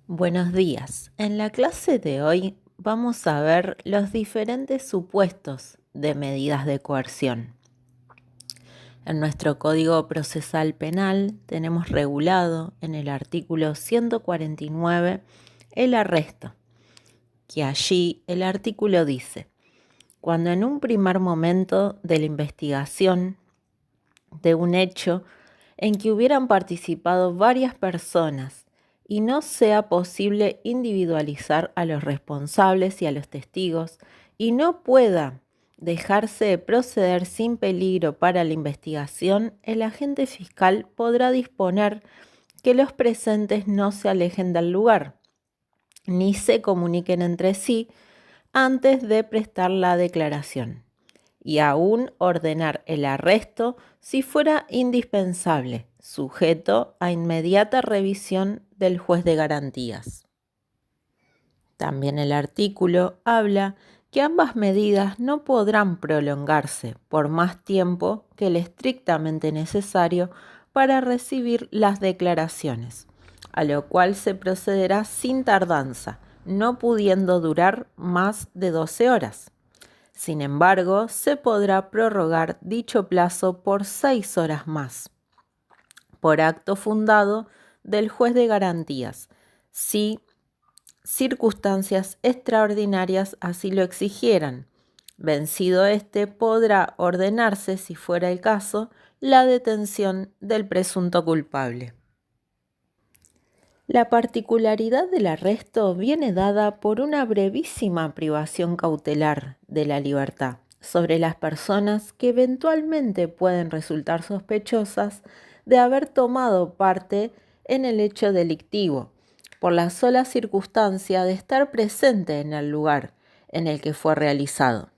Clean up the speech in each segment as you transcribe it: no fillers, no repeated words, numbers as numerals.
Buenos días. En la clase de hoy vamos a ver los diferentes supuestos de medidas de coerción. En nuestro Código Procesal Penal tenemos regulado en el artículo 149 el arresto, que allí el artículo dice: cuando en un primer momento de la investigación de un hecho en que hubieran participado varias personas y no sea posible individualizar a los responsables y a los testigos, y no pueda dejarse de proceder sin peligro para la investigación, el agente fiscal podrá disponer que los presentes no se alejen del lugar, ni se comuniquen entre sí antes de prestar la declaración, y aún ordenar el arresto si fuera indispensable, sujeto a inmediata revisión del juez de garantías. También el artículo habla que ambas medidas no podrán prolongarse por más tiempo que el estrictamente necesario para recibir las declaraciones, a lo cual se procederá sin tardanza, no pudiendo durar más de 12 horas. Sin embargo, se podrá prorrogar dicho plazo por 6 horas más, por acto fundado del juez de garantías, si circunstancias extraordinarias así lo exigieran. Vencido este, podrá ordenarse, si fuera el caso, la detención del presunto culpable. La particularidad del arresto viene dada por una brevísima privación cautelar de la libertad sobre las personas que eventualmente pueden resultar sospechosas de haber tomado parte en el hecho delictivo, por la sola circunstancia de estar presente en el lugar en el que fue realizado.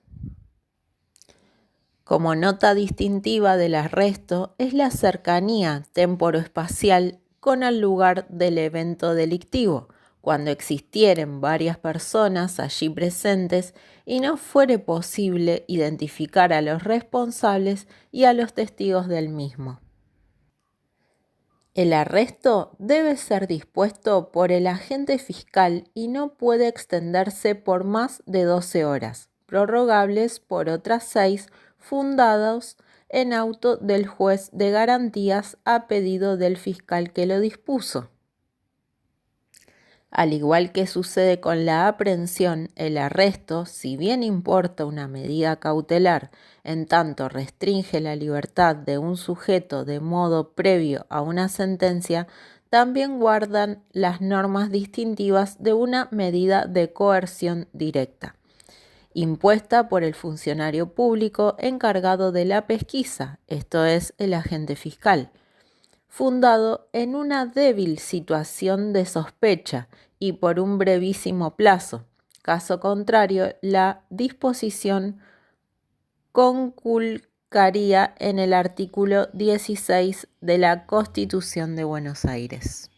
Como nota distintiva del arresto es la cercanía temporoespacial con el lugar del evento delictivo, cuando existieren varias personas allí presentes y no fuere posible identificar a los responsables y a los testigos del mismo. El arresto debe ser dispuesto por el agente fiscal y no puede extenderse por más de 12 horas, prorrogables por otras 6, fundados en auto del juez de garantías a pedido del fiscal que lo dispuso. Al igual que sucede con la aprehensión, el arresto, si bien importa una medida cautelar, en tanto restringe la libertad de un sujeto de modo previo a una sentencia, también guardan las normas distintivas de una medida de coerción directa, impuesta por el funcionario público encargado de la pesquisa, esto es, el agente fiscal, fundado en una débil situación de sospecha y por un brevísimo plazo. Caso contrario, la disposición conculcaría en el artículo 16 de la Constitución de Buenos Aires.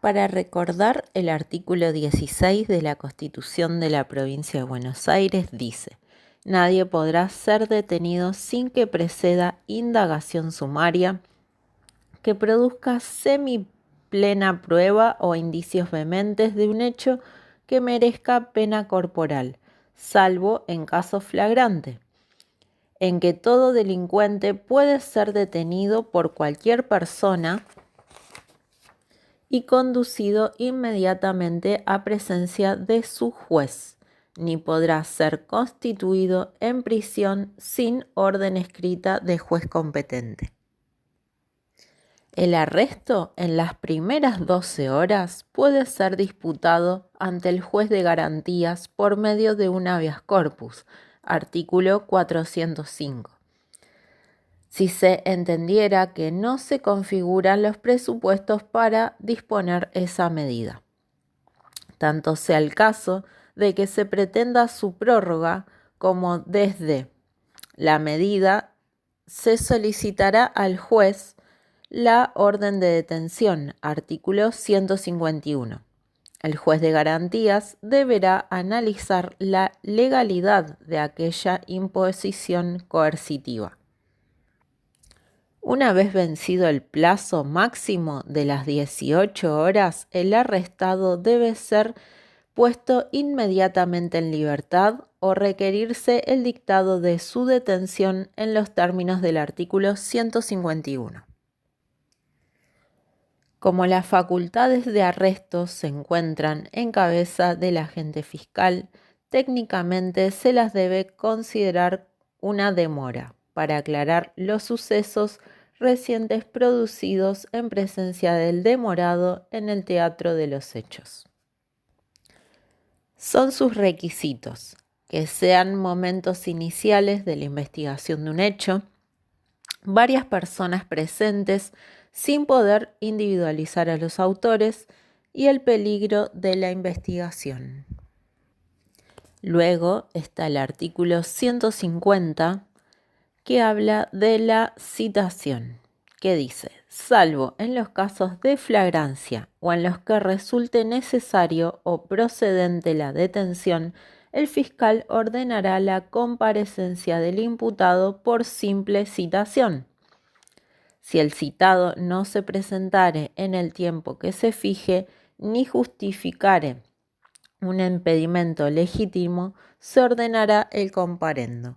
Para recordar, el artículo 16 de la Constitución de la Provincia de Buenos Aires dice: nadie podrá ser detenido sin que preceda indagación sumaria que produzca semiplena prueba o indicios vehementes de un hecho que merezca pena corporal, salvo en caso flagrante, en que todo delincuente puede ser detenido por cualquier persona y conducido inmediatamente a presencia de su juez, ni podrá ser constituido en prisión sin orden escrita de juez competente. El arresto en las primeras 12 horas puede ser disputado ante el juez de garantías por medio de un habeas corpus, artículo 405. Si se entendiera que no se configuran los presupuestos para disponer esa medida, tanto sea el caso de que se pretenda su prórroga como desde la medida se solicitará al juez la orden de detención, artículo 151. El juez de garantías deberá analizar la legalidad de aquella imposición coercitiva. Una vez vencido el plazo máximo de las 18 horas, el arrestado debe ser puesto inmediatamente en libertad o requerirse el dictado de su detención en los términos del artículo 151. Como las facultades de arresto se encuentran en cabeza del agente fiscal, técnicamente se las debe considerar una demora para aclarar los sucesos recientes producidos en presencia del demorado en el teatro de los hechos. Son sus requisitos que sean momentos iniciales de la investigación de un hecho, varias personas presentes sin poder individualizar a los autores y el peligro de la investigación. Luego está el artículo 150 que habla de la citación, que dice: salvo en los casos de flagrancia o en los que resulte necesario o procedente la detención, el fiscal ordenará la comparecencia del imputado por simple citación. Si el citado no se presentare en el tiempo que se fije, ni justificare un impedimento legítimo, se ordenará el comparendo.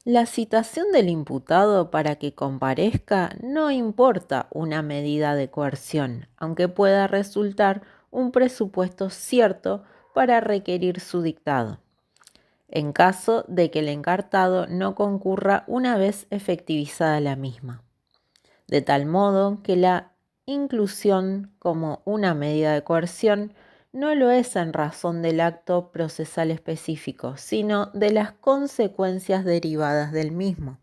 La citación del imputado para que comparezca no importa una medida de coerción, aunque pueda resultar un presupuesto cierto para requerir su dictado, en caso de que el encartado no concurra una vez efectivizada la misma, de tal modo que la inclusión como una medida de coerción no lo es en razón del acto procesal específico, sino de las consecuencias derivadas del mismo.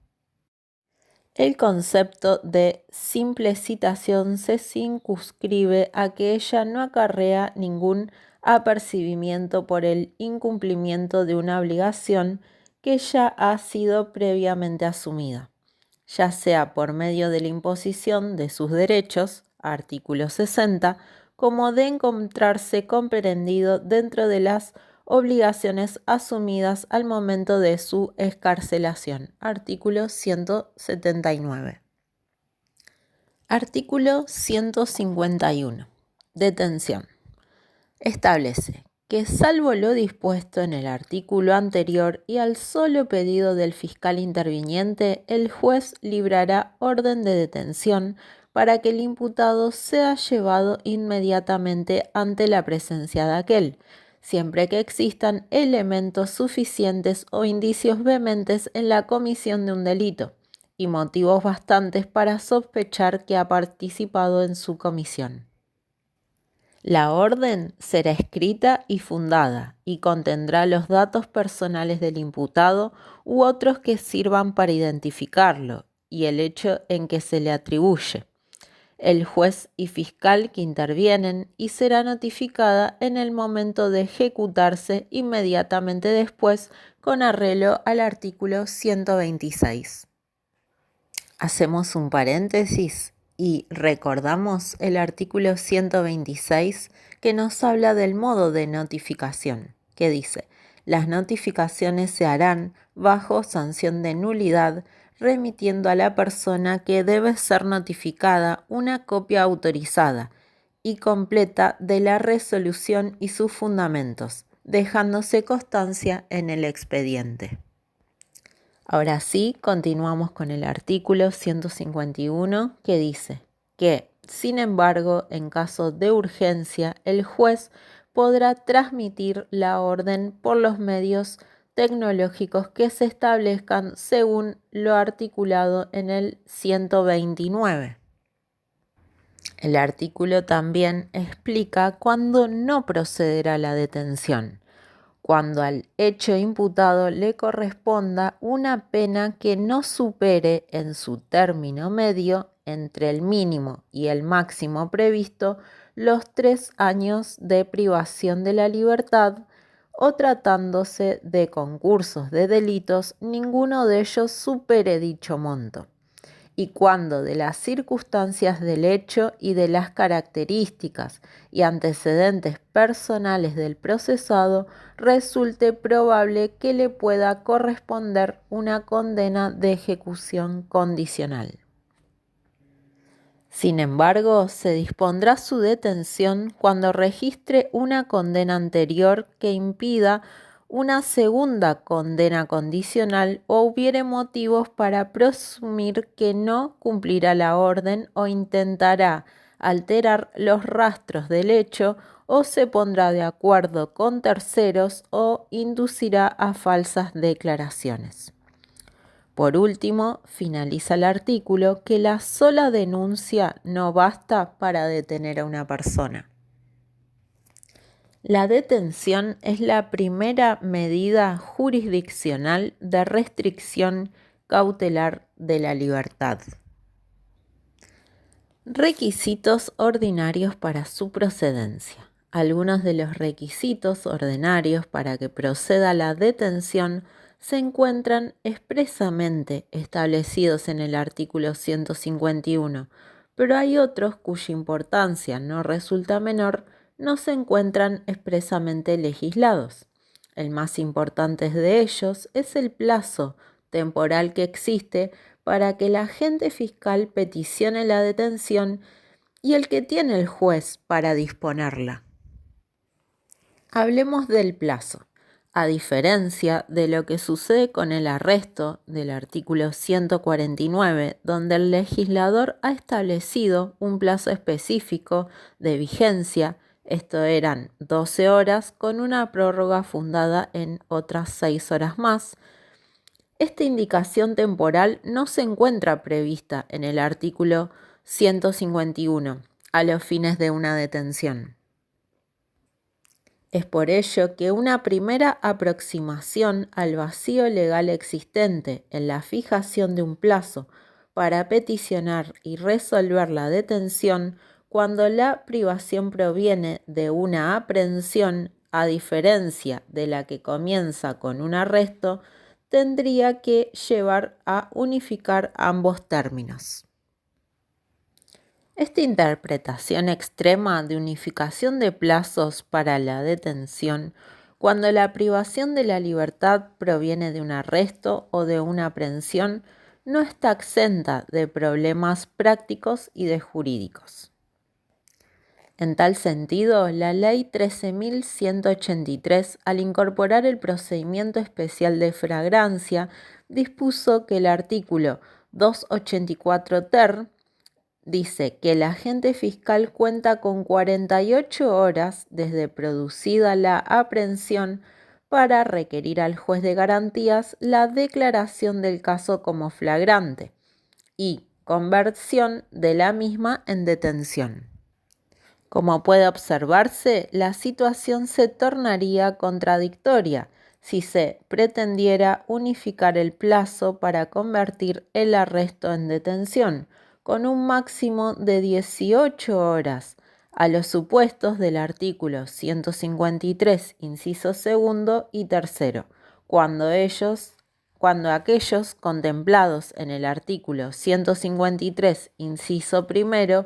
El concepto de simple citación se circunscribe a que ella no acarrea ningún apercibimiento por el incumplimiento de una obligación que ya ha sido previamente asumida, ya sea por medio de la imposición de sus derechos, artículo 60, como de encontrarse comprendido dentro de las obligaciones asumidas al momento de su excarcelación, artículo 179. Artículo 151. Detención. Establece que, salvo lo dispuesto en el artículo anterior y al solo pedido del fiscal interviniente, el juez librará orden de detención para que el imputado sea llevado inmediatamente ante la presencia de aquel, siempre que existan elementos suficientes o indicios vehementes en la comisión de un delito y motivos bastantes para sospechar que ha participado en su comisión. La orden será escrita y fundada y contendrá los datos personales del imputado u otros que sirvan para identificarlo y el hecho en que se le atribuye, el juez y fiscal que intervienen, y será notificada en el momento de ejecutarse inmediatamente después con arreglo al artículo 126. Hacemos un paréntesis y recordamos el artículo 126 que nos habla del modo de notificación, que dice: las notificaciones se harán bajo sanción de nulidad, remitiendo a la persona que debe ser notificada una copia autorizada y completa de la resolución y sus fundamentos, dejándose constancia en el expediente. Ahora sí, continuamos con el artículo 151 que dice que, sin embargo, en caso de urgencia, el juez podrá transmitir la orden por los medios tecnológicos que se establezcan según lo articulado en el 129. El artículo también explica cuándo no procederá la detención: cuando al hecho imputado le corresponda una pena que no supere en su término medio, entre el mínimo y el máximo previsto, los 3 años de privación de la libertad, o tratándose de concursos de delitos, ninguno de ellos supere dicho monto, y cuando de las circunstancias del hecho y de las características y antecedentes personales del procesado resulte probable que le pueda corresponder una condena de ejecución condicional. Sin embargo, se dispondrá su detención cuando registre una condena anterior que impida una segunda condena condicional o hubiere motivos para presumir que no cumplirá la orden o intentará alterar los rastros del hecho o se pondrá de acuerdo con terceros o inducirá a falsas declaraciones. Por último, finaliza el artículo que la sola denuncia no basta para detener a una persona. La detención es la primera medida jurisdiccional de restricción cautelar de la libertad. Requisitos ordinarios para su procedencia. Algunos de los requisitos ordinarios para que proceda la detención se encuentran expresamente establecidos en el artículo 151, pero hay otros cuya importancia no resulta menor, no se encuentran expresamente legislados. El más importante de ellos es el plazo temporal que existe para que el agente fiscal peticione la detención y el que tiene el juez para disponerla. Hablemos del plazo. A diferencia de lo que sucede con el arresto del artículo 149, donde el legislador ha establecido un plazo específico de vigencia, esto eran 12 horas con una prórroga fundada en otras 6 horas más, esta indicación temporal no se encuentra prevista en el artículo 151 a los fines de una detención. Es por ello que una primera aproximación al vacío legal existente en la fijación de un plazo para peticionar y resolver la detención cuando la privación proviene de una aprehensión, a diferencia de la que comienza con un arresto, tendría que llevar a unificar ambos términos. Esta interpretación extrema de unificación de plazos para la detención, cuando la privación de la libertad proviene de un arresto o de una aprehensión, no está exenta de problemas prácticos y de jurídicos. En tal sentido, la Ley 13.183, al incorporar el procedimiento especial de flagrancia, dispuso que el artículo 284 ter dice que el agente fiscal cuenta con 48 horas desde producida la aprehensión para requerir al juez de garantías la declaración del caso como flagrante y conversión de la misma en detención. Como puede observarse, la situación se tornaría contradictoria si se pretendiera unificar el plazo para convertir el arresto en detención, con un máximo de 18 horas, a los supuestos del artículo 153, inciso segundo y tercero, cuando aquellos contemplados en el artículo 153, inciso primero,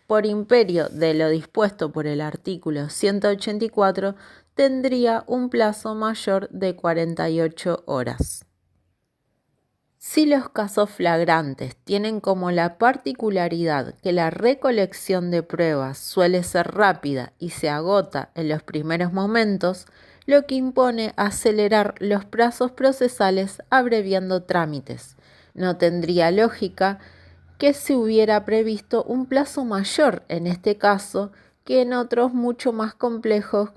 por imperio de lo dispuesto por el artículo 184, tendría un plazo mayor de 48 horas. Si los casos flagrantes tienen como la particularidad que la recolección de pruebas suele ser rápida y se agota en los primeros momentos, lo que impone acelerar los plazos procesales abreviando trámites. No tendría lógica que se hubiera previsto un plazo mayor en este caso que en otros mucho más complejos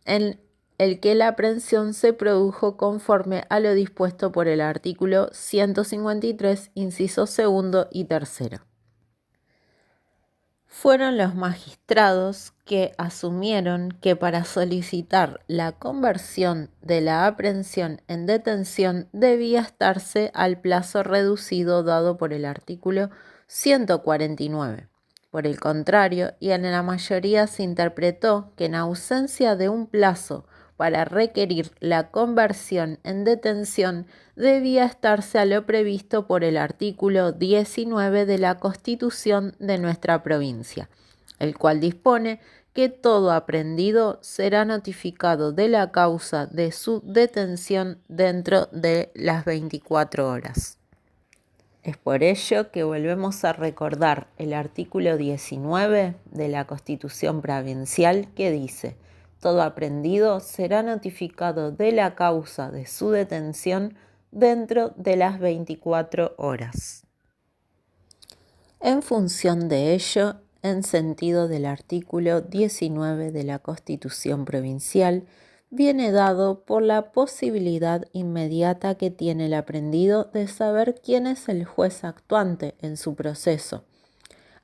en el que la aprehensión se produjo conforme a lo dispuesto por el artículo 153, inciso segundo y tercero. Fueron los magistrados que asumieron que para solicitar la conversión de la aprehensión en detención debía estarse al plazo reducido dado por el artículo 149. Por el contrario, y en la mayoría se interpretó que en ausencia de un plazo para requerir la conversión en detención debía estarse a lo previsto por el artículo 19 de la Constitución de nuestra provincia, el cual dispone que todo aprehendido será notificado de la causa de su detención dentro de las 24 horas. Es por ello que volvemos a recordar el artículo 19 de la Constitución Provincial que dice: todo aprehendido será notificado de la causa de su detención dentro de las 24 horas. En función de ello, en sentido del artículo 19 de la Constitución Provincial, viene dado por la posibilidad inmediata que tiene el aprehendido de saber quién es el juez actuante en su proceso,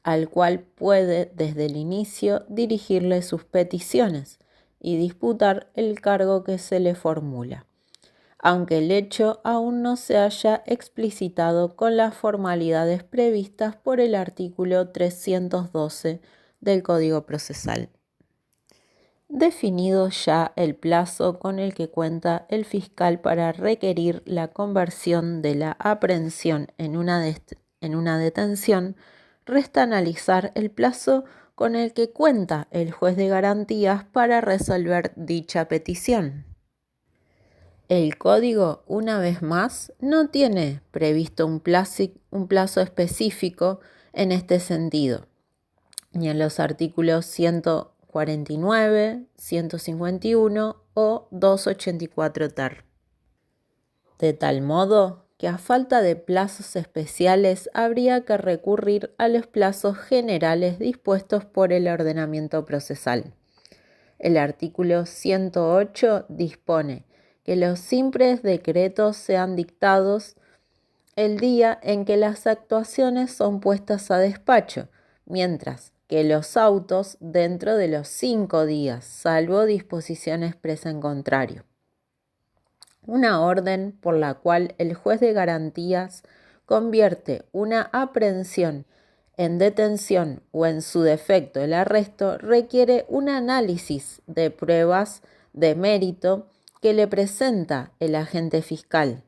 al cual puede desde el inicio dirigirle sus peticiones y disputar el cargo que se le formula, aunque el hecho aún no se haya explicitado con las formalidades previstas por el artículo 312 del Código Procesal. Definido ya el plazo con el que cuenta el fiscal para requerir la conversión de la aprehensión en una detención, resta analizar el plazo con el que cuenta el juez de garantías para resolver dicha petición. El Código, una vez más, no tiene previsto un plazo específico en este sentido, ni en los artículos 149, 151 o 284 ter. De tal modo que a falta de plazos especiales habría que recurrir a los plazos generales dispuestos por el ordenamiento procesal. El artículo 108 dispone que los simples decretos sean dictados el día en que las actuaciones son puestas a despacho, mientras que los autos dentro de los 5 días, salvo disposición expresa en contrario. Una orden por la cual el juez de garantías convierte una aprehensión en detención o en su defecto el arresto requiere un análisis de pruebas de mérito que le presenta el agente fiscal,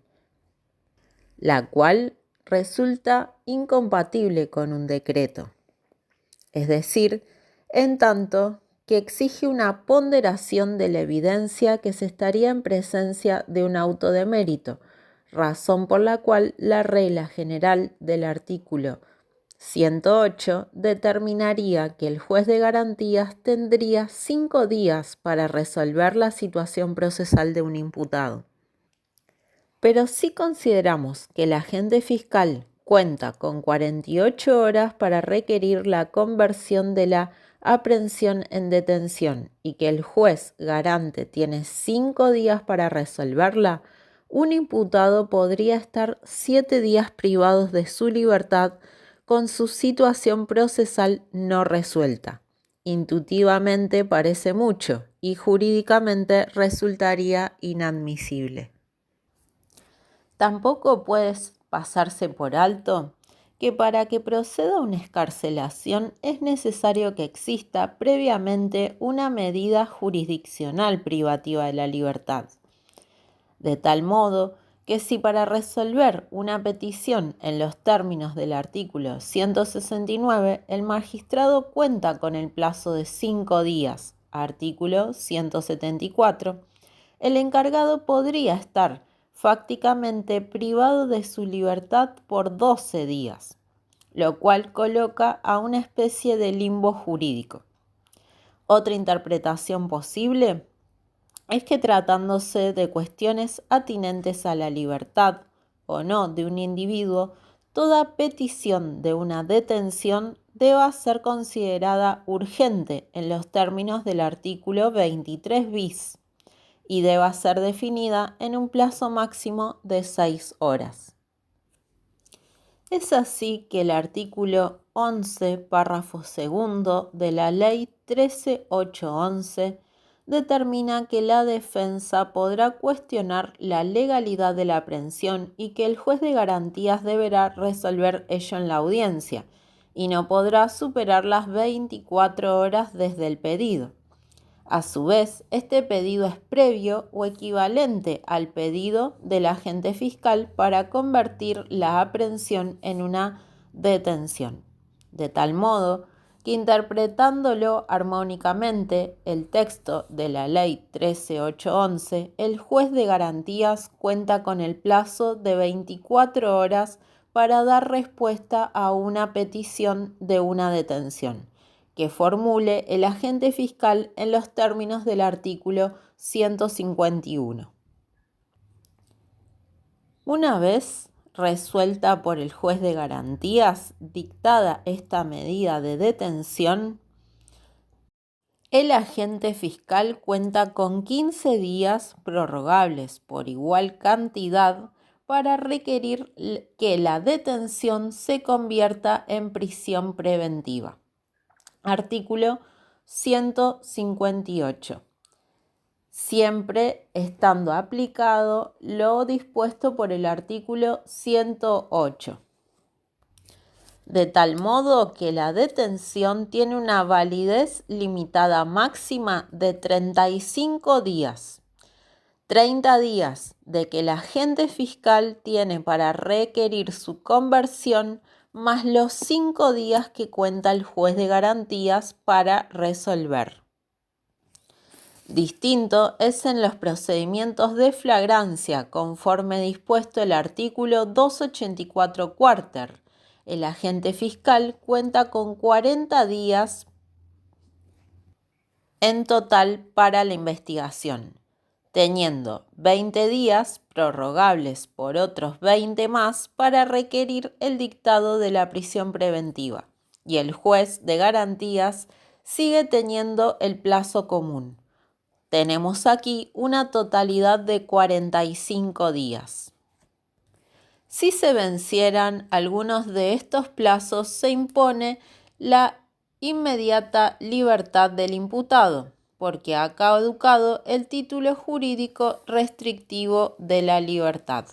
la cual resulta incompatible con un decreto. Es decir, en tanto que exige una ponderación de la evidencia que se estaría en presencia de un auto de mérito, razón por la cual la regla general del artículo 108 determinaría que el juez de garantías tendría 5 días para resolver la situación procesal de un imputado. Pero si consideramos que el agente fiscal cuenta con 48 horas para requerir la conversión de la aprehensión en detención y que el juez garante tiene 5 días para resolverla, un imputado podría estar 7 días privados de su libertad con su situación procesal no resuelta. Intuitivamente parece mucho y jurídicamente resultaría inadmisible. Tampoco puede pasarse por alto que para que proceda una excarcelación es necesario que exista previamente una medida jurisdiccional privativa de la libertad. De tal modo que si para resolver una petición en los términos del artículo 169 el magistrado cuenta con el plazo de 5 días, artículo 174, el encargado podría estar fácticamente privado de su libertad por 12 días, lo cual coloca a una especie de limbo jurídico. Otra interpretación posible es que tratándose de cuestiones atinentes a la libertad o no de un individuo, toda petición de una detención deba ser considerada urgente en los términos del artículo 23 bis y deba ser definida en un plazo máximo de 6 horas. Es así que el artículo 11, párrafo segundo de la Ley 13811 determina que la defensa podrá cuestionar la legalidad de la aprehensión y que el juez de garantías deberá resolver ello en la audiencia y no podrá superar las 24 horas desde el pedido. A su vez, este pedido es previo o equivalente al pedido del agente fiscal para convertir la aprehensión en una detención, de tal modo que interpretándolo armónicamente el texto de la Ley 13811, el juez de garantías cuenta con el plazo de 24 horas para dar respuesta a una petición de una detención que formule el agente fiscal en los términos del artículo 151. Una vez resuelta por el juez de garantías, dictada esta medida de detención, el agente fiscal cuenta con 15 días prorrogables por igual cantidad para requerir que la detención se convierta en prisión preventiva. Artículo 158. Siempre estando aplicado lo dispuesto por el artículo 108. De tal modo que la detención tiene una validez limitada máxima de 35 días. 30 días de que el agente fiscal tiene para requerir su conversión, más los 5 días que cuenta el juez de garantías para resolver. Distinto es en los procedimientos de flagrancia, conforme dispuesto el artículo 284 cuarter. El agente fiscal cuenta con 40 días en total para la investigación, teniendo 20 días prorrogables por otros 20 más para requerir el dictado de la prisión preventiva, y el juez de garantías sigue teniendo el plazo común. Tenemos aquí una totalidad de 45 días. Si se vencieran algunos de estos plazos, se impone la inmediata libertad del imputado, porque ha caducado el título jurídico restrictivo de la libertad.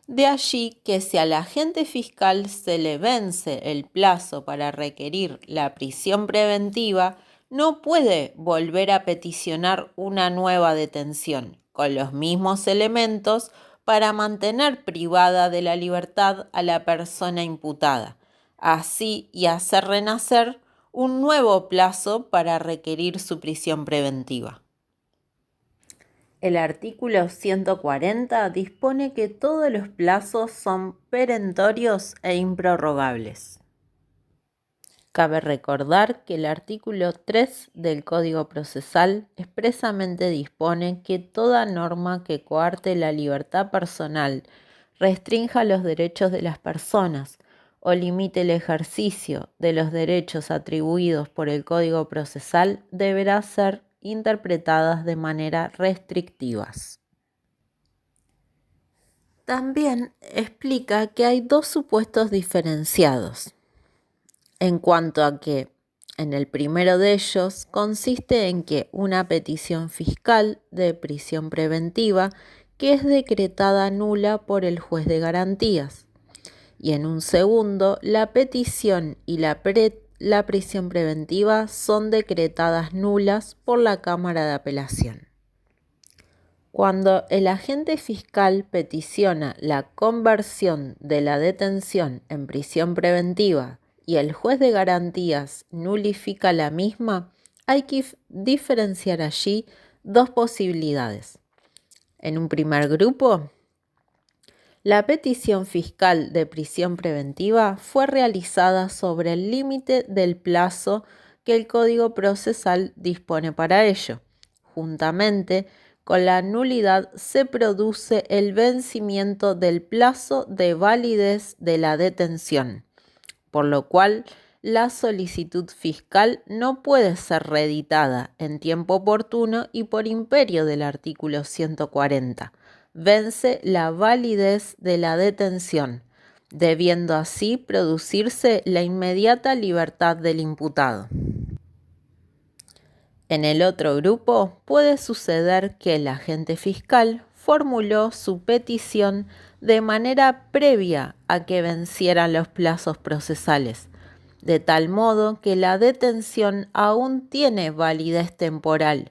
De allí que si al agente fiscal se le vence el plazo para requerir la prisión preventiva, no puede volver a peticionar una nueva detención con los mismos elementos para mantener privada de la libertad a la persona imputada, así y hacer renacer un nuevo plazo para requerir su prisión preventiva. El artículo 140 dispone que todos los plazos son perentorios e improrrogables. Cabe recordar que el artículo 3 del Código Procesal expresamente dispone que toda norma que coarte la libertad personal, restrinja los derechos de las personas o limite el ejercicio de los derechos atribuidos por el Código Procesal deberá ser interpretadas de manera restrictivas. También explica que hay dos supuestos diferenciados, en cuanto a que, en el primero de ellos, consiste en que una petición fiscal de prisión preventiva que es decretada nula por el juez de garantías, y en un segundo, la petición y la prisión preventiva son decretadas nulas por la Cámara de Apelación. Cuando el agente fiscal peticiona la conversión de la detención en prisión preventiva y el juez de garantías nulifica la misma, hay que diferenciar allí dos posibilidades. En un primer grupo, la petición fiscal de prisión preventiva fue realizada sobre el límite del plazo que el Código Procesal dispone para ello. Juntamente con la nulidad se produce el vencimiento del plazo de validez de la detención, por lo cual la solicitud fiscal no puede ser reeditada en tiempo oportuno y por imperio del artículo 140. Vence la validez de la detención, debiendo así producirse la inmediata libertad del imputado. En el otro grupo puede suceder que el agente fiscal formuló su petición de manera previa a que vencieran los plazos procesales, de tal modo que la detención aún tiene validez temporal.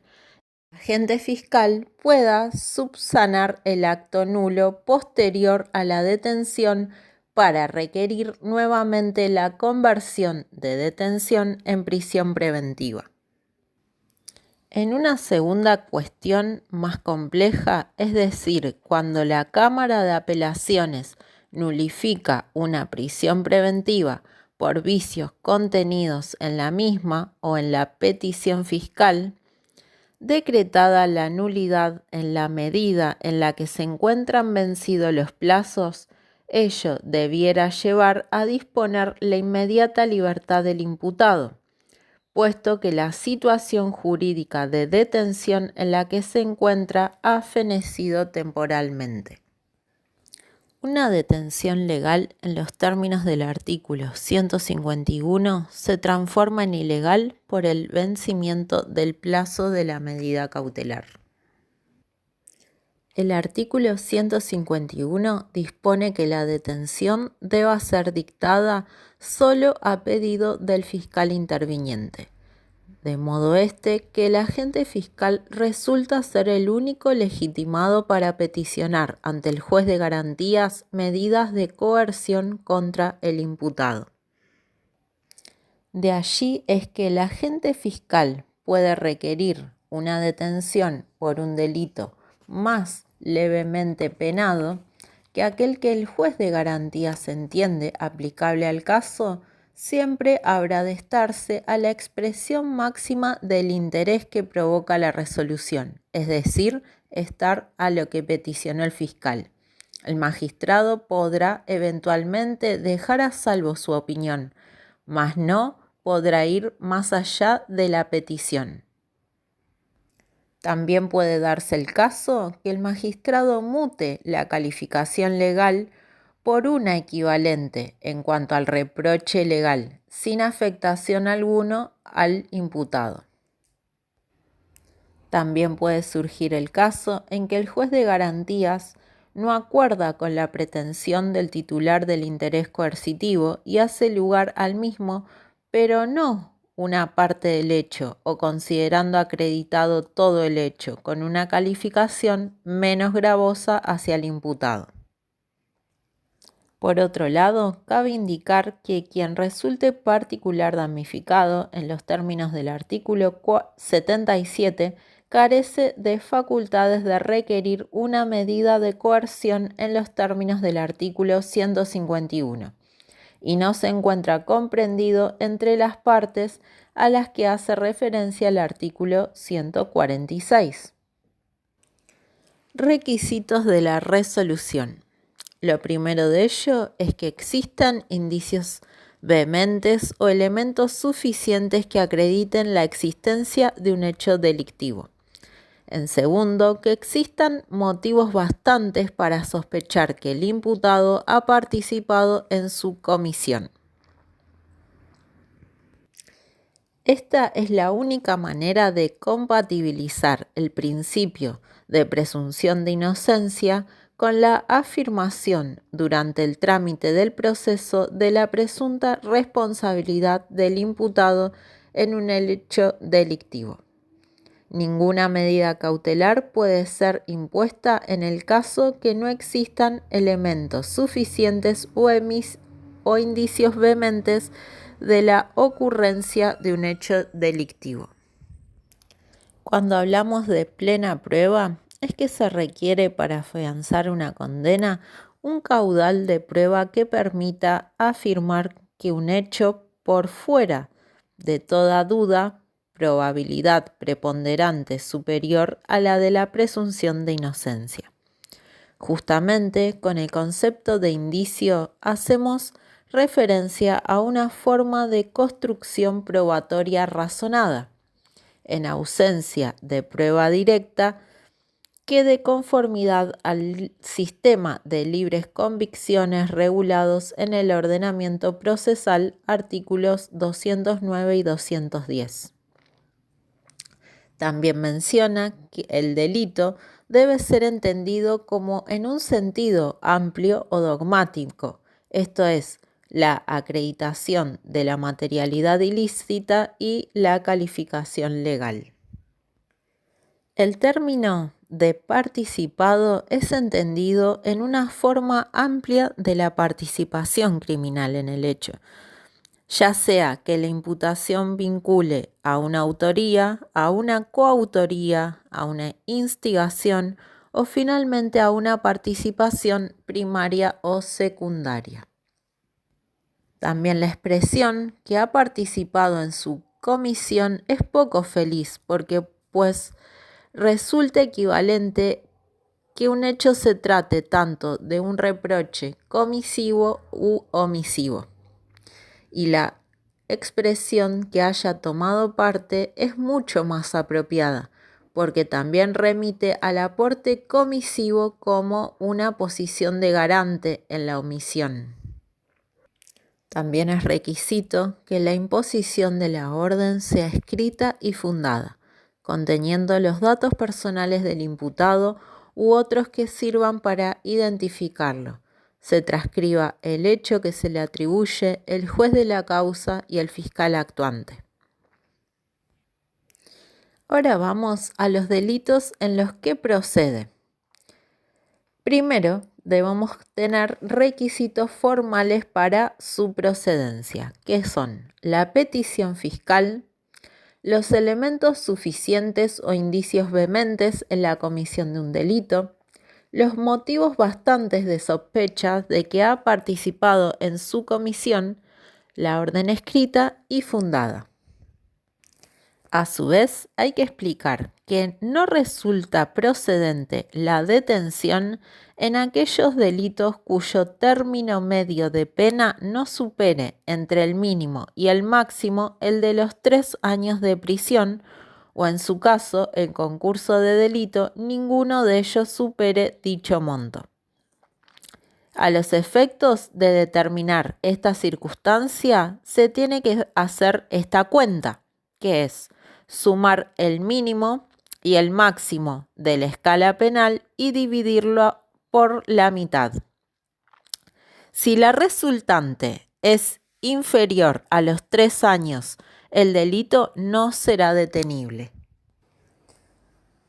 El agente fiscal pueda subsanar el acto nulo posterior a la detención para requerir nuevamente la conversión de detención en prisión preventiva. En una segunda cuestión más compleja, es decir, cuando la Cámara de Apelaciones nulifica una prisión preventiva por vicios contenidos en la misma o en la petición fiscal, decretada la nulidad en la medida en la que se encuentran vencidos los plazos, ello debiera llevar a disponer la inmediata libertad del imputado, puesto que la situación jurídica de detención en la que se encuentra ha fenecido temporalmente. Una detención legal en los términos del artículo 151 se transforma en ilegal por el vencimiento del plazo de la medida cautelar. El artículo 151 dispone que la detención deba ser dictada solo a pedido del fiscal interviniente, de modo que el agente fiscal resulta ser el único legitimado para peticionar ante el juez de garantías medidas de coerción contra el imputado. De allí es que el agente fiscal puede requerir una detención por un delito más levemente penado que aquel que el juez de garantías entiende aplicable al caso, siempre habrá de estarse a la expresión máxima del interés que provoca la resolución, es decir, estar a lo que peticionó el fiscal. El magistrado podrá eventualmente dejar a salvo su opinión, mas no podrá ir más allá de la petición. También puede darse el caso que el magistrado mute la calificación legal por una equivalente en cuanto al reproche legal, sin afectación alguna al imputado. También puede surgir el caso en que el juez de garantías no acuerda con la pretensión del titular del interés coercitivo y hace lugar al mismo, pero no una parte del hecho o considerando acreditado todo el hecho con una calificación menos gravosa hacia el imputado. Por otro lado, cabe indicar que quien resulte particular damnificado en los términos del artículo 77 carece de facultades de requerir una medida de coerción en los términos del artículo 151 y no se encuentra comprendido entre las partes a las que hace referencia el artículo 146. Requisitos de la resolución. Lo primero de ello es que existan indicios vehementes o elementos suficientes que acrediten la existencia de un hecho delictivo. En segundo, que existan motivos bastantes para sospechar que el imputado ha participado en su comisión. Esta es la única manera de compatibilizar el principio de presunción de inocencia con la afirmación durante el trámite del proceso de la presunta responsabilidad del imputado en un hecho delictivo. Ninguna medida cautelar puede ser impuesta en el caso que no existan elementos suficientes o indicios vehementes de la ocurrencia de un hecho delictivo. Cuando hablamos de plena prueba, es que se requiere para afianzar una condena un caudal de prueba que permita afirmar que un hecho por fuera de toda duda, probabilidad preponderante superior a la de la presunción de inocencia. Justamente con el concepto de indicio hacemos referencia a una forma de construcción probatoria razonada, en ausencia de prueba directa, que de conformidad al sistema de libres convicciones regulados en el ordenamiento procesal, artículos 209 y 210. También menciona que el delito debe ser entendido como en un sentido amplio o dogmático, esto es, la acreditación de la materialidad ilícita y la calificación legal. El término de participado es entendido en una forma amplia de la participación criminal en el hecho, ya sea que la imputación vincule a una autoría, a una coautoría, a una instigación o finalmente a una participación primaria o secundaria. También la expresión que ha participado en su comisión es poco feliz porque resulta equivalente que un hecho se trate tanto de un reproche comisivo u omisivo. Y la expresión que haya tomado parte es mucho más apropiada, porque también remite al aporte comisivo como una posición de garante en la omisión. También es requisito que la imposición de la orden sea escrita y fundada, conteniendo los datos personales del imputado u otros que sirvan para identificarlo. Se transcriba el hecho que se le atribuye el juez de la causa y el fiscal actuante. Ahora vamos a los delitos en los que procede. Primero, debemos tener requisitos formales para su procedencia, que son la petición fiscal, los elementos suficientes o indicios vehementes en la comisión de un delito, los motivos bastantes de sospecha de que ha participado en su comisión, la orden escrita y fundada. A su vez, hay que explicar que no resulta procedente la detención en aquellos delitos cuyo término medio de pena no supere entre el mínimo y el máximo el de los 3 años de prisión, o en su caso, en concurso de delito, ninguno de ellos supere dicho monto. A los efectos de determinar esta circunstancia, se tiene que hacer esta cuenta, que es sumar el mínimo y el máximo de la escala penal y dividirlo por la mitad. Si la resultante es inferior a los 3 años, el delito no será detenible.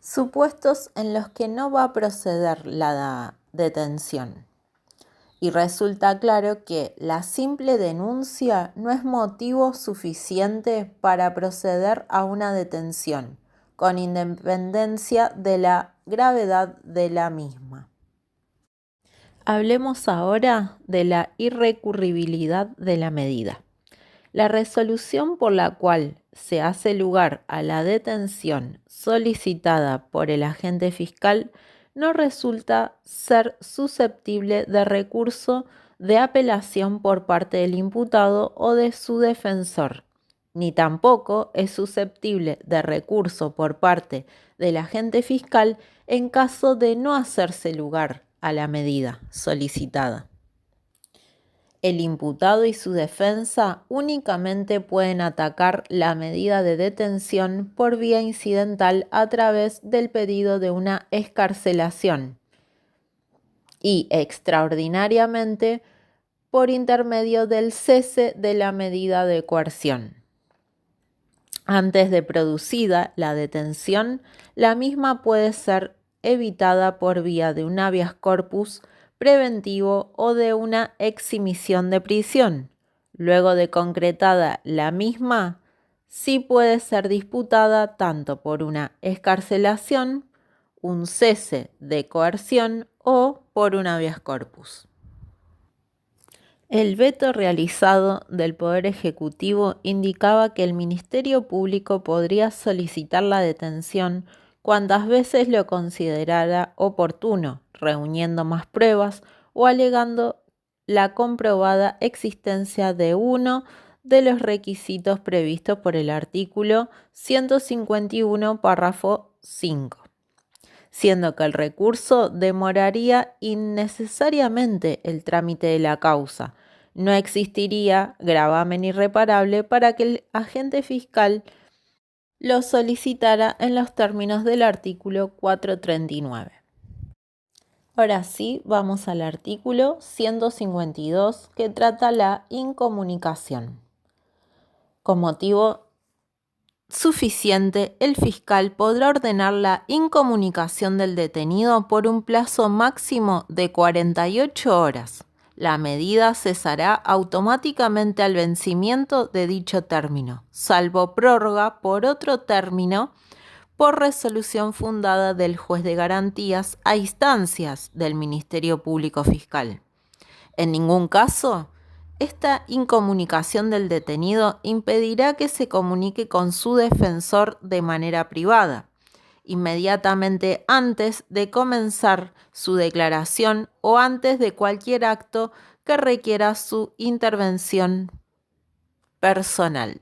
Supuestos en los que no va a proceder la detención. Y resulta claro que la simple denuncia no es motivo suficiente para proceder a una detención, con independencia de la gravedad de la misma. Hablemos ahora de la irrecurribilidad de la medida. La resolución por la cual se hace lugar a la detención solicitada por el agente fiscal no resulta ser susceptible de recurso de apelación por parte del imputado o de su defensor, ni tampoco es susceptible de recurso por parte del agente fiscal en caso de no hacerse lugar a la medida solicitada. El imputado y su defensa únicamente pueden atacar la medida de detención por vía incidental a través del pedido de una excarcelación y, extraordinariamente, por intermedio del cese de la medida de coerción. Antes de producida la detención, la misma puede ser evitada por vía de un habeas corpus preventivo o de una exhibición de prisión. Luego de concretada la misma, sí puede ser disputada tanto por una excarcelación, un cese de coerción o por un habeas corpus. El veto realizado del Poder Ejecutivo indicaba que el Ministerio Público podría solicitar la detención cuantas veces lo considerara oportuno, reuniendo más pruebas o alegando la comprobada existencia de uno de los requisitos previstos por el artículo 151, párrafo 5. Siendo que el recurso demoraría innecesariamente el trámite de la causa. No existiría gravamen irreparable para que el agente fiscal lo solicitara en los términos del artículo 439. Ahora sí, vamos al artículo 152 que trata la incomunicación. Con motivo suficiente, el fiscal podrá ordenar la incomunicación del detenido por un plazo máximo de 48 horas. La medida cesará automáticamente al vencimiento de dicho término, salvo prórroga por otro término por resolución fundada del juez de garantías a instancias del Ministerio Público Fiscal. En ningún caso, esta incomunicación del detenido impedirá que se comunique con su defensor de manera privada, inmediatamente antes de comenzar su declaración o antes de cualquier acto que requiera su intervención personal.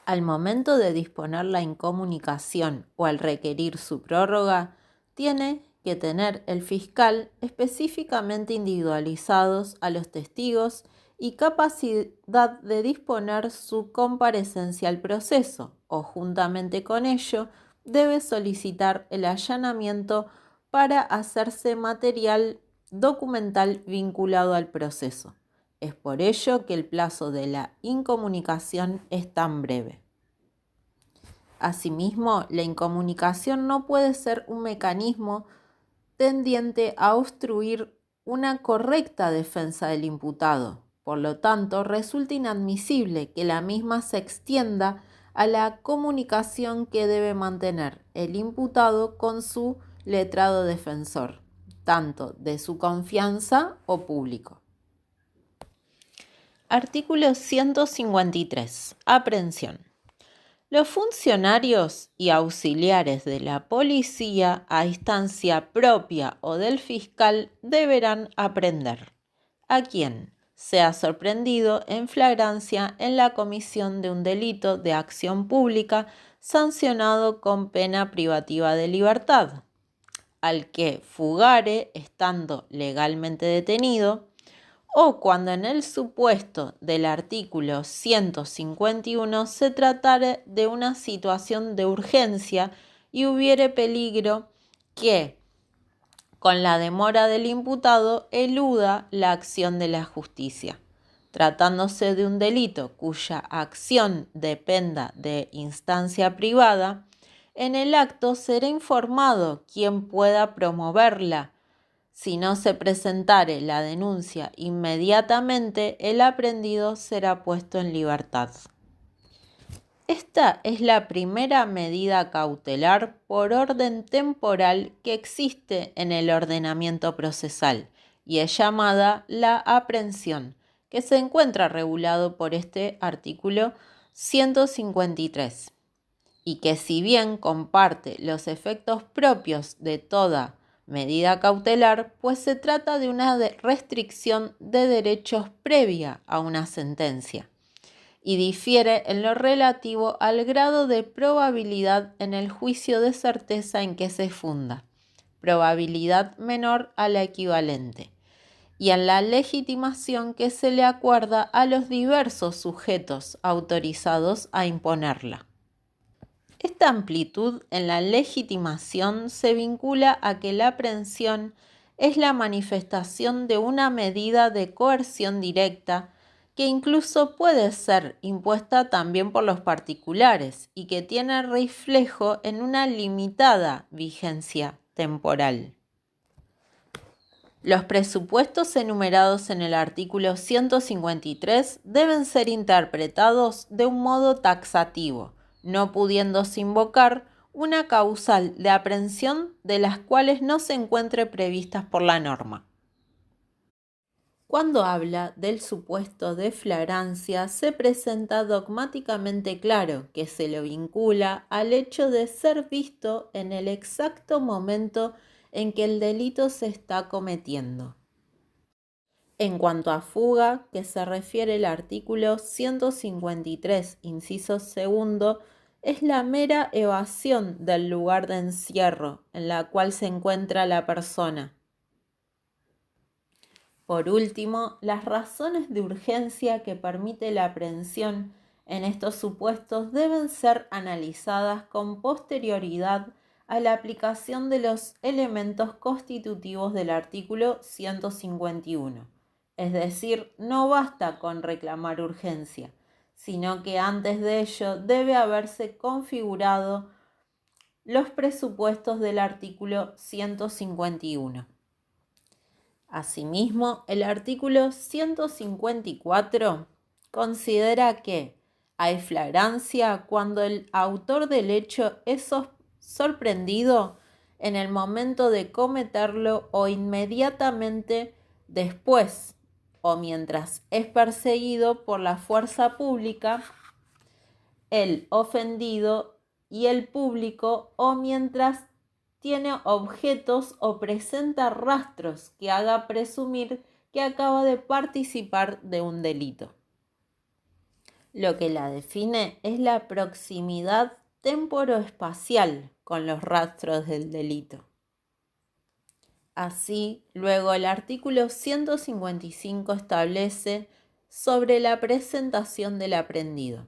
Al momento de disponer la incomunicación o al requerir su prórroga, tiene que tener el fiscal específicamente individualizados a los testigos y capacidad de disponer su comparecencia al proceso, o juntamente con ello, debe solicitar el allanamiento para hacerse material documental vinculado al proceso. Es por ello que el plazo de la incomunicación es tan breve. Asimismo, la incomunicación no puede ser un mecanismo tendiente a obstruir una correcta defensa del imputado. Por lo tanto, resulta inadmisible que la misma se extienda a la comunicación que debe mantener el imputado con su letrado defensor, tanto de su confianza o público. Artículo 153. Aprehensión. Los funcionarios y auxiliares de la policía a instancia propia o del fiscal deberán aprehender a quien sea sorprendido en flagrancia en la comisión de un delito de acción pública sancionado con pena privativa de libertad, al que fugare estando legalmente detenido, o cuando en el supuesto del artículo 151 se tratare de una situación de urgencia y hubiere peligro que, con la demora del imputado, eluda la acción de la justicia. Tratándose de un delito cuya acción dependa de instancia privada, en el acto será informado quien pueda promoverla. Si no se presentare la denuncia inmediatamente, el aprehendido será puesto en libertad. Esta es la primera medida cautelar por orden temporal que existe en el ordenamiento procesal y es llamada la aprehensión, que se encuentra regulado por este artículo 153 y que, si bien comparte los efectos propios de toda medida cautelar, pues se trata de una restricción de derechos previa a una sentencia y difiere en lo relativo al grado de probabilidad en el juicio de certeza en que se funda, probabilidad menor a la equivalente, y en la legitimación que se le acuerda a los diversos sujetos autorizados a imponerla. Esta amplitud en la legitimación se vincula a que la aprehensión es la manifestación de una medida de coerción directa que incluso puede ser impuesta también por los particulares y que tiene reflejo en una limitada vigencia temporal. Los presupuestos enumerados en el artículo 153 deben ser interpretados de un modo taxativo, no pudiéndose invocar una causal de aprehensión de las cuales no se encuentre previstas por la norma. Cuando habla del supuesto de flagrancia, se presenta dogmáticamente claro que se lo vincula al hecho de ser visto en el exacto momento en que el delito se está cometiendo. En cuanto a fuga, que se refiere el artículo 153, inciso segundo, es la mera evasión del lugar de encierro en la cual se encuentra la persona. Por último, las razones de urgencia que permite la aprehensión en estos supuestos deben ser analizadas con posterioridad a la aplicación de los elementos constitutivos del artículo 151. Es decir, no basta con reclamar urgencia, sino que antes de ello debe haberse configurado los presupuestos del artículo 151. Asimismo, el artículo 154 considera que hay flagrancia cuando el autor del hecho es sorprendido en el momento de cometerlo o inmediatamente después o mientras es perseguido por la fuerza pública, el ofendido y el público, o mientras tiene objetos o presenta rastros que haga presumir que acaba de participar de un delito. Lo que la define es la proximidad temporoespacial con los rastros del delito. Así, luego el artículo 155 establece sobre la presentación del aprehendido.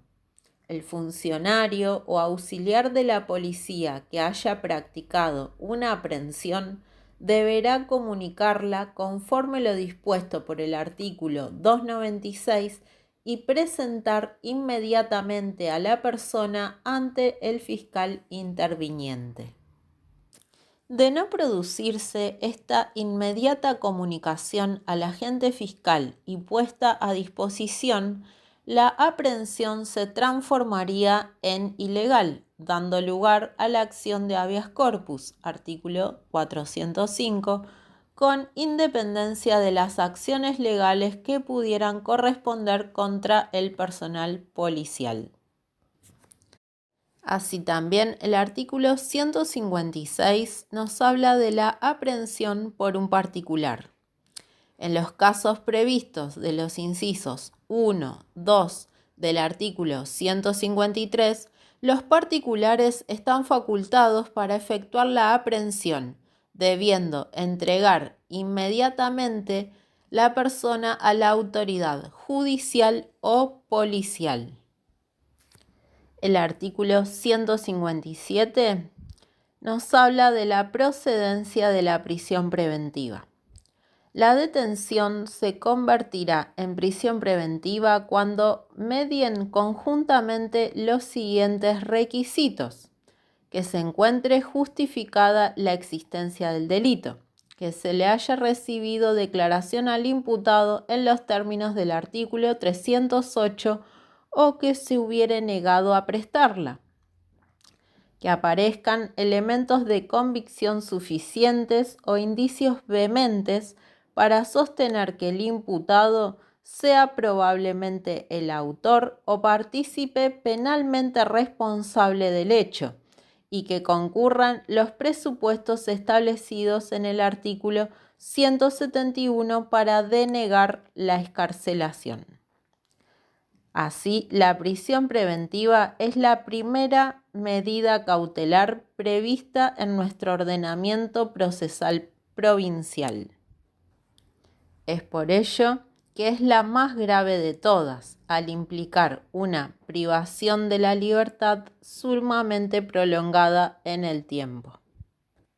El funcionario o auxiliar de la policía que haya practicado una aprehensión deberá comunicarla conforme lo dispuesto por el artículo 296 y presentar inmediatamente a la persona ante el fiscal interviniente. De no producirse esta inmediata comunicación al agente fiscal y puesta a disposición, la aprehensión se transformaría en ilegal, dando lugar a la acción de habeas corpus, artículo 405, con independencia de las acciones legales que pudieran corresponder contra el personal policial. Así también el artículo 156 nos habla de la aprehensión por un particular. En los casos previstos de los incisos 1, 2 del artículo 153, los particulares están facultados para efectuar la aprehensión, debiendo entregar inmediatamente la persona a la autoridad judicial o policial. El artículo 157 nos habla de la procedencia de la prisión preventiva. La detención se convertirá en prisión preventiva cuando medien conjuntamente los siguientes requisitos: que se encuentre justificada la existencia del delito, que se le haya recibido declaración al imputado en los términos del artículo 308 o que se hubiere negado a prestarla, que aparezcan elementos de convicción suficientes o indicios vehementes para sostener que el imputado sea probablemente el autor o partícipe penalmente responsable del hecho, y que concurran los presupuestos establecidos en el artículo 171 para denegar la excarcelación. Así, la prisión preventiva es la primera medida cautelar prevista en nuestro ordenamiento procesal provincial. Es por ello que es la más grave de todas, al implicar una privación de la libertad sumamente prolongada en el tiempo,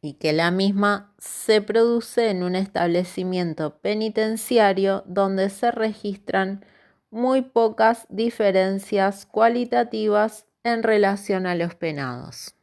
y que la misma se produce en un establecimiento penitenciario donde se registran muy pocas diferencias cualitativas en relación a los penados.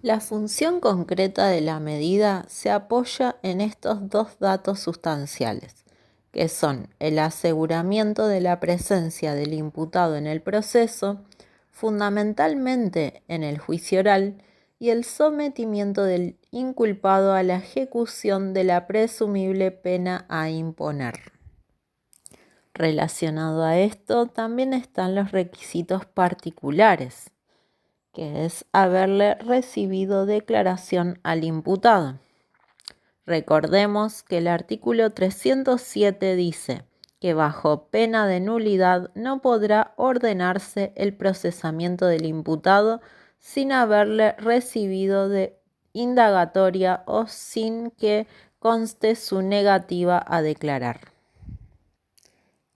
La función concreta de la medida se apoya en estos dos datos sustanciales, que son el aseguramiento de la presencia del imputado en el proceso, fundamentalmente en el juicio oral, y el sometimiento del inculpado a la ejecución de la presumible pena a imponer. Relacionado a esto también están los requisitos particulares, que es haberle recibido declaración al imputado. Recordemos que el artículo 307 dice que bajo pena de nulidad no podrá ordenarse el procesamiento del imputado sin haberle recibido de indagatoria o sin que conste su negativa a declarar.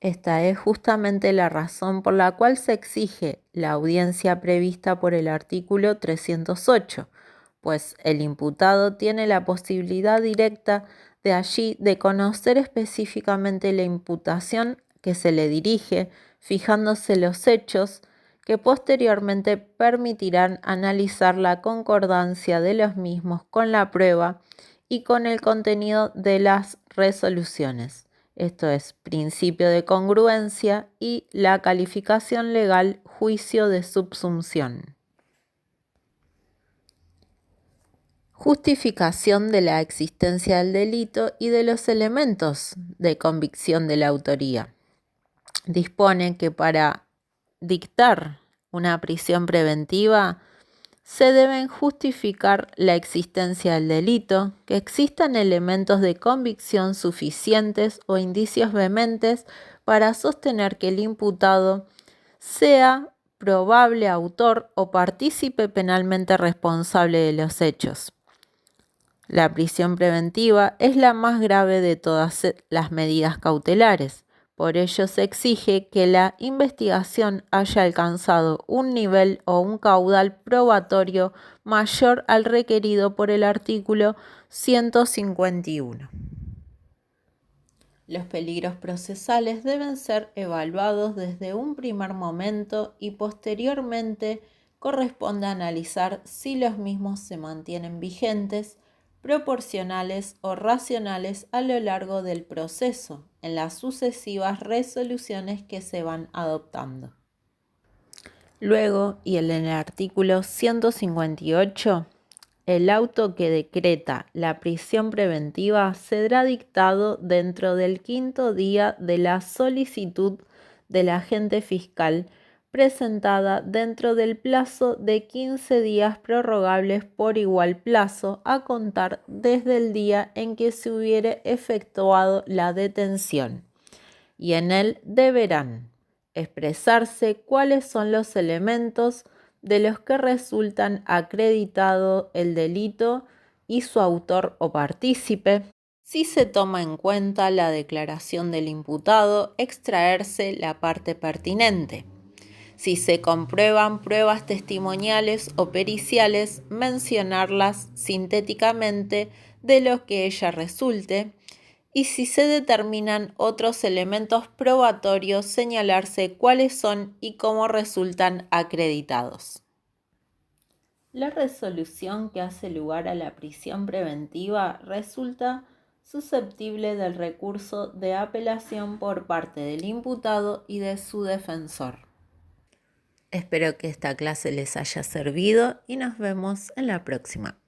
Esta es justamente la razón por la cual se exige la audiencia prevista por el artículo 308, pues el imputado tiene la posibilidad directa de allí de conocer específicamente la imputación que se le dirige, fijándose los hechos que posteriormente permitirán analizar la concordancia de los mismos con la prueba y con el contenido de las resoluciones. Esto es principio de congruencia y la calificación legal juicio de subsunción. Justificación de la existencia del delito y de los elementos de convicción de la autoría. Dispone que para dictar una prisión preventiva se deben justificar la existencia del delito, que existan elementos de convicción suficientes o indicios vehementes para sostener que el imputado sea probable autor o partícipe penalmente responsable de los hechos. La prisión preventiva es la más grave de todas las medidas cautelares. Por ello se exige que la investigación haya alcanzado un nivel o un caudal probatorio mayor al requerido por el artículo 151. Los peligros procesales deben ser evaluados desde un primer momento y posteriormente corresponde analizar si los mismos se mantienen vigentes, proporcionales o racionales a lo largo del proceso, en las sucesivas resoluciones que se van adoptando. Luego, y en el artículo 158, el auto que decreta la prisión preventiva será dictado dentro del 5º día de la solicitud del agente fiscal presentada dentro del plazo de 15 días prorrogables por igual plazo a contar desde el día en que se hubiere efectuado la detención, y en él deberán expresarse cuáles son los elementos de los que resultan acreditado el delito y su autor o partícipe. Si se toma en cuenta la declaración del imputado, extraerse la parte pertinente. Si se comprueban pruebas testimoniales o periciales, mencionarlas sintéticamente de lo que ella resulte. Y si se determinan otros elementos probatorios, señalarse cuáles son y cómo resultan acreditados. La resolución que hace lugar a la prisión preventiva resulta susceptible del recurso de apelación por parte del imputado y de su defensor. Espero que esta clase les haya servido y nos vemos en la próxima.